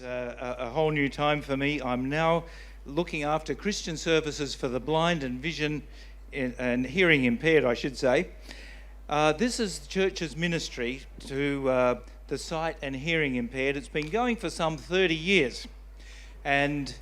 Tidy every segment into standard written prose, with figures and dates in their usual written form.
a whole new time for me. I'm now looking after Christian services for the blind and and hearing impaired, I should say. This is the church's ministry to the sight and hearing impaired. It's been going for some 30 years, and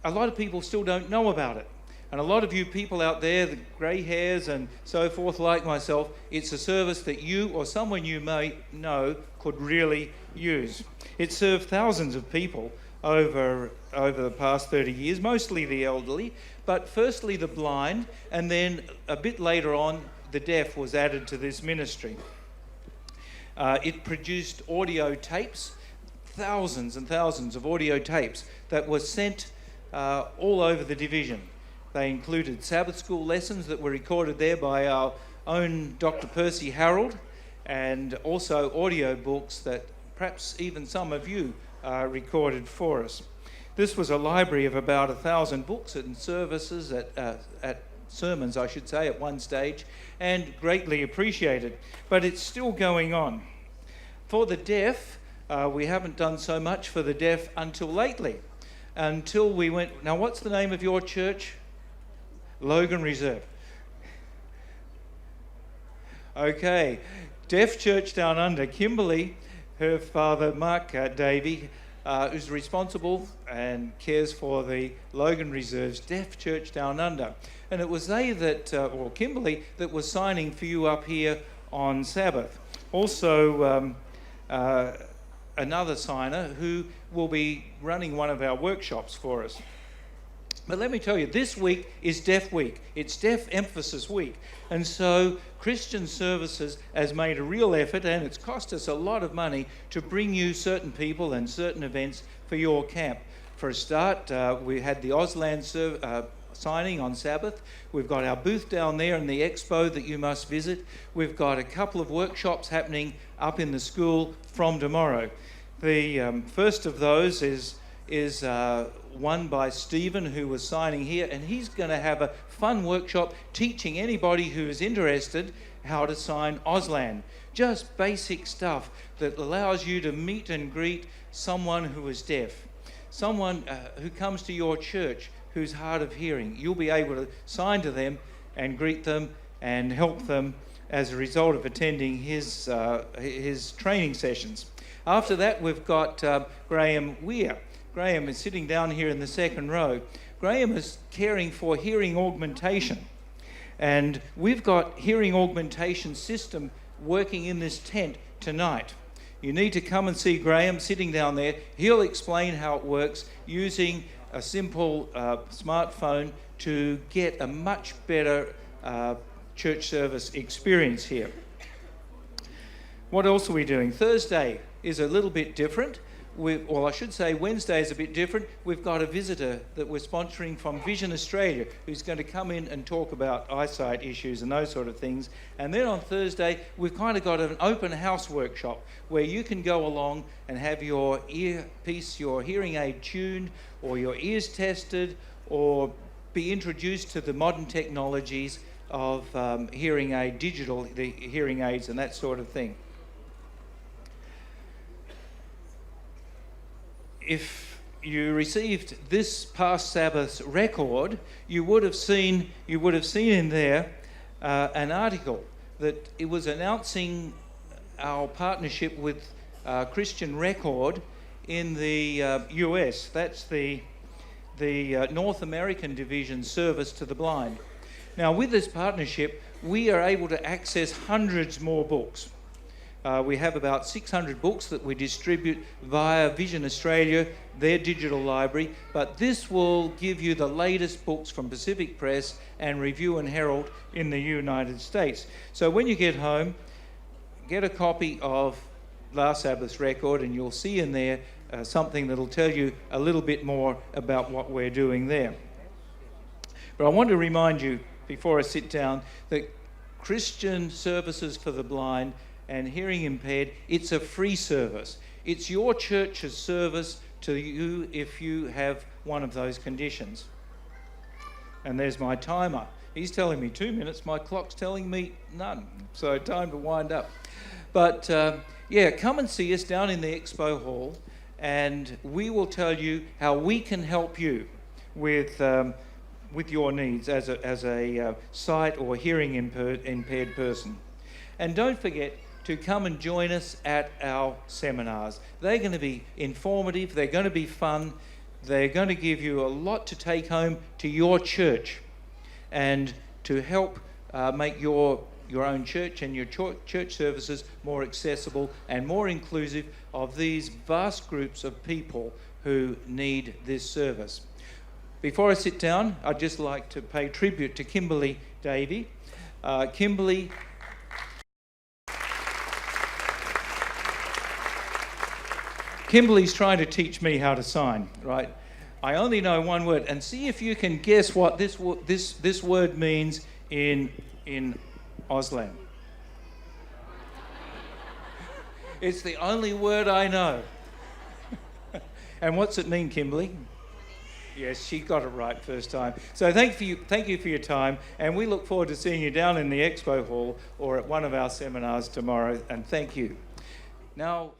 a lot of people still don't know about it. And a lot of you people out there, the grey hairs and so forth, like myself, it's a service that you or someone you may know could really use. It served thousands of people over the past 30 years, mostly the elderly, but firstly the blind, and then a bit later on, the deaf was added to this ministry. It produced audio tapes, thousands and thousands of audio tapes that were sent all over the division. They included Sabbath school lessons that were recorded there by our own Dr. Percy Harold, and also audio books that perhaps even some of you recorded for us. This was a library of about 1,000 books and services at sermons, I should say, at one stage, and greatly appreciated. But it's still going on. For the deaf, we haven't done so much for the deaf until lately. Until we went... Now, what's the name of your church? Logan Reserve. Okay. Deaf Church Down Under, Kimberley, her father, Mark Davey, is responsible and cares for the Logan Reserve's Deaf Church Down Under. And it was they that, or Kimberley, that was signing for you up here on Sabbath. Also, another signer who will be running one of our workshops for us. But let me tell you, this week is Deaf Week. It's Deaf Emphasis Week. And so Christian Services has made a real effort, and it's cost us a lot of money to bring you certain people and certain events for your camp. For a start, we had the Auslan signing on Sabbath. We've got our booth down there in the expo that you must visit. We've got a couple of workshops happening up in the school from tomorrow. The first of those is one by Stephen, who was signing here, and he's going to have a fun workshop teaching anybody who is interested how to sign Auslan. Just basic stuff that allows you to meet and greet someone who is deaf, someone who comes to your church who's hard of hearing. You'll be able to sign to them and greet them and help them as a result of attending his training sessions. After that, we've got Graham Weir. Graham is sitting down here in the second row. Graham is caring for hearing augmentation. And we've got hearing augmentation system working in this tent tonight. You need to come and see Graham sitting down there. He'll explain how it works using a simple smartphone to get a much better church service experience here. What else are we doing? Thursday is a little bit different. I should say Wednesday is a bit different. We've got a visitor that we're sponsoring from Vision Australia who's going to come in and talk about eyesight issues and those sort of things. And then on Thursday, we've kind of got an open house workshop where you can go along and have your earpiece, your hearing aid tuned, or your ears tested, or be introduced to the modern technologies of hearing aid, the hearing aids and that sort of thing. If you received this past Sabbath's record, you would have seen in there an article that it was announcing our partnership with Christian Record in the US. That's the North American division service to the blind. Now, with this partnership, we are able to access hundreds more books. We have about 600 books that we distribute via Vision Australia, their digital library, but this will give you the latest books from Pacific Press and Review and Herald in the United States. So when you get home, get a copy of last Sabbath's record, and you'll see in there something that'll tell you a little bit more about what we're doing there. But I want to remind you, before I sit down, that Christian Services for the Blind and Hearing Impaired, it's a free service. It's your church's service to you if you have one of those conditions. And there's my timer. He's telling me 2 minutes, my clock's telling me none. So time to wind up. But come and see us down in the expo hall and we will tell you how we can help you with your needs as a sight or hearing impaired person. And don't forget to come and join us at our seminars. They're going to be informative, they're going to be fun, they're going to give you a lot to take home to your church and to help make your own church and your church services more accessible and more inclusive of these vast groups of people who need this service. Before I sit Down, I'd just like to pay tribute to Kimberley Davey. Kimberley's trying to teach me how to sign, right? I only know one word, and see if you can guess what this word means in Auslan. It's the only word I know. And what's it mean, Kimberley? Yes, she got it right first time. So thank you for your time, and we look forward to seeing you down in the expo hall or at one of our seminars tomorrow, and thank you. Now.